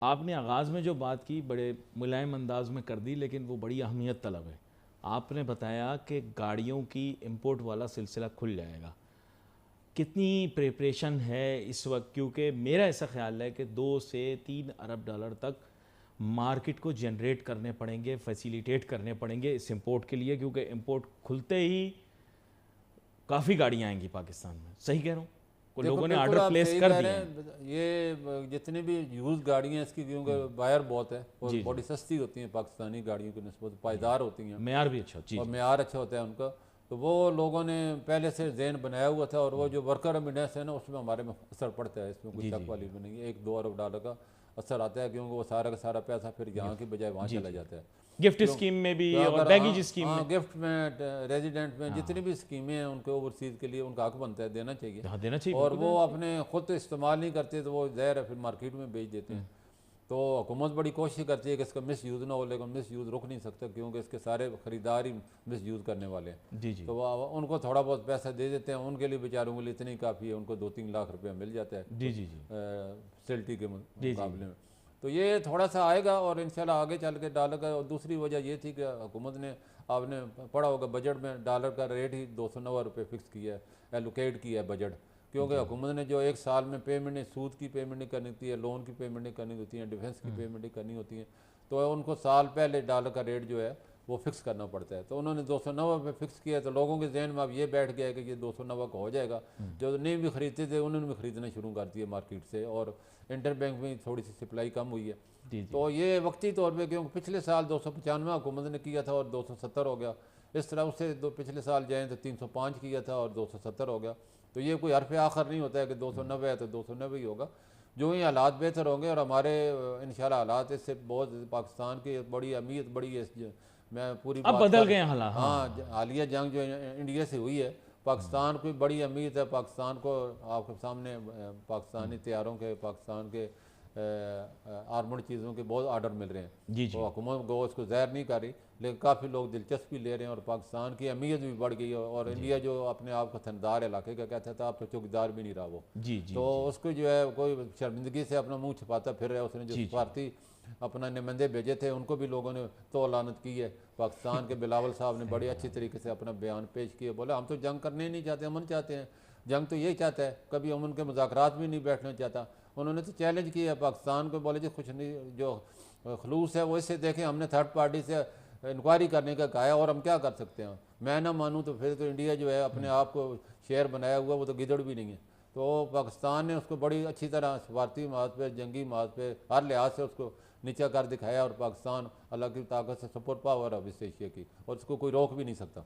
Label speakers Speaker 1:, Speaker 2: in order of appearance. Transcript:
Speaker 1: आपने आगाज़ में जो बात की बड़े मुलायम अंदाज में कर दी, लेकिन वो बड़ी अहमियत तलब है। आपने बताया कि गाड़ियों की इंपोर्ट वाला सिलसिला खुल जाएगा। कितनी प्रिपरेशन है इस वक्त? क्योंकि मेरा ऐसा ख्याल है कि 2 से 3 अरब डॉलर तक मार्केट को जनरेट करने पड़ेंगे, फैसिलिटेट करने पड़ेंगे इस इंपोर्ट के लिए, क्योंकि इंपोर्ट खुलते ही काफ़ी गाड़ियाँ आएंगी पाकिस्तान में। सही कह रहा हूँ? कोई
Speaker 2: देखो
Speaker 1: लोगों ने
Speaker 2: बिल्कुल
Speaker 1: आर्डर
Speaker 2: आप
Speaker 1: प्लेस
Speaker 2: सही
Speaker 1: कर
Speaker 2: कह
Speaker 1: दिए
Speaker 2: रहे
Speaker 1: हैं।
Speaker 2: हैं। ये जितनी भी यूज़ गाड़ियाँ हैं इसकी, क्योंकि बायर बहुत है और
Speaker 1: जी जी
Speaker 2: बड़ी सस्ती होती हैं पाकिस्तानी गाड़ियों की निस्बत,
Speaker 1: जी।
Speaker 2: पायदार होती हैं
Speaker 1: मेयार भी अच्छा। जी
Speaker 2: और
Speaker 1: जी।
Speaker 2: मेयार अच्छा होता है उनका। तो वो लोगों ने पहले से जहन बनाया हुआ था, और वो जो वर्कर अमिडेंस है ना, उसमें हमारे में असर पड़ता है, इसमें कोई
Speaker 1: जी
Speaker 2: शक
Speaker 1: जी
Speaker 2: वाली भी नहीं है। 1-2 अरब डॉलर का असर आता है, क्योंकि वो सारा का सारा पैसा फिर यहाँ की बजाय वहाँ
Speaker 1: जी
Speaker 2: चला
Speaker 1: जी।
Speaker 2: जाता है।
Speaker 1: गिफ्ट
Speaker 2: क्यों?
Speaker 1: स्कीम में भी
Speaker 2: तो
Speaker 1: और
Speaker 2: अगर
Speaker 1: बैगेज
Speaker 2: हाँ
Speaker 1: स्कीम में।
Speaker 2: हाँ, गिफ्ट में, रेजिडेंट में, जितनी
Speaker 1: हाँ
Speaker 2: भी स्कीमें हैं उनके ओवरसीज़ के लिए उनका हक बनता है, देना चाहिए।
Speaker 1: हाँ, देना चाहिए,
Speaker 2: और
Speaker 1: बिल्कुल
Speaker 2: वो
Speaker 1: देना चाहिए।
Speaker 2: अपने खुद तो इस्तेमाल नहीं करते, तो वो ज़ाहिर है फिर मार्केट में बेच देते हैं। तो हुकूमत बड़ी कोशिश करती है कि इसका मिस यूज़ ना हो, लेकिन मिस यूज़ रुक नहीं सकता, क्योंकि इसके सारे ख़रीदार ही मिस यूज़ करने वाले हैं।
Speaker 1: जी जी
Speaker 2: तो वो उनको थोड़ा बहुत पैसा दे देते हैं, उनके लिए बेचारों के लिए इतनी काफ़ी है, उनको 2-3 लाख रुपया मिल जाता है
Speaker 1: जी जी जी
Speaker 2: फैसिलिटी के
Speaker 1: जी जी
Speaker 2: मुकाबले में। तो ये थोड़ा सा आएगा और इंशाल्लाह आगे चल के डॉलर का। और दूसरी वजह ये थी कि हुकूमत ने, आपने पढ़ा होगा बजट में, डॉलर का रेट ही 290 रुपये फिक्स किया है, एलोकेट किया है बजट। क्योंकि हुकूमत ने जो एक साल में पेमेंट नहीं, सूद की पेमेंट नहीं करनी होती है, लोन की पेमेंट नहीं करनी होती है, डिफेंस की पेमेंट नहीं करनी होती है, तो उनको साल पहले डॉलर का रेट जो है वो फिक्स करना पड़ता है। तो उन्होंने 290 पे फिक्स किया, तो लोगों के जहन में अब ये बैठ गया है कि ये 290 का हो जाएगा। जो नहीं भी खरीदते थे उन्होंने भी खरीदना शुरू कर दिया मार्केट से, और इंटर बैंक में थोड़ी सी सप्लाई कम हुई है।
Speaker 1: जी जी।
Speaker 2: तो ये वक्ती तौर पे, क्योंकि पिछले साल 295 हुकूमत ने किया था और 270 हो गया। इस तरह उससे पिछले साल जाएँ तो 305 किया था और 270 हो गया। तो ये कोई हरफ आखिर नहीं होता है कि 290 है तो 290 ही होगा। जो ही हालात बेहतर होंगे, और हमारे इंशाल्लाह हालात इससे बहुत, पाकिस्तान की बड़ी अहमियत बड़ी है मैं पूरी
Speaker 1: अब
Speaker 2: बात
Speaker 1: बदल
Speaker 2: कर।
Speaker 1: गए हालात। हाँ
Speaker 2: हाँ,
Speaker 1: हाँ।
Speaker 2: हालिया जंग जो इंडिया से हुई है, पाकिस्तान की बड़ी अहमियत है। पाकिस्तान को आपके सामने पाकिस्तानी तैयारों के, पाकिस्तान के आर्मड चीज़ों के बहुत आर्डर मिल रहे हैं।
Speaker 1: जी
Speaker 2: तो
Speaker 1: जी
Speaker 2: हुकूमत को उसको ज़ाहिर नहीं कर रही, लेकिन काफ़ी लोग दिलचस्पी ले रहे हैं, और पाकिस्तान की अहमियत भी बढ़ गई है। और
Speaker 1: जी
Speaker 2: इंडिया जो अपने आप को थनदार इलाके का कहता था, अब तो चौकीदार भी नहीं रहा वो।
Speaker 1: जी जी
Speaker 2: तो
Speaker 1: जी
Speaker 2: उसको जो है कोई शर्मिंदगी से अपना मुंह छिपाता फिर रहा है। उसने जो
Speaker 1: जी जी
Speaker 2: सफारती अपना नुमाइंदे भेजे थे, उनको भी लोगों ने तो लानत की है। पाकिस्तान के बिलावल साहब ने बड़े अच्छी तरीके से अपना बयान पेश किया, बोला हम तो जंग करने ही नहीं चाहते, अमन चाहते हैं। जंग तो यही चाहता है, कभी अमन के मुज़ाकरात भी नहीं बैठना चाहता। उन्होंने तो चैलेंज किया पाकिस्तान को, बोले जी कुछ नहीं, जो खलूस है वो इससे देखें, हमने थर्ड पार्टी से इंक्वायरी करने का कहा है, और हम क्या कर सकते हैं। मैं ना मानूँ तो फिर तो इंडिया जो है अपने आप को शेर बनाया हुआ, वो तो गिदड़ भी नहीं है। तो पाकिस्तान ने उसको बड़ी अच्छी तरह सफारती माज पे, जंगी माज पे, हर लिहाज से उसको नीचा कर दिखाया, और पाकिस्तान अल्लाह की ताकत से सुपर पावर है इस एशिया की, और उसको कोई रोक भी नहीं सकता।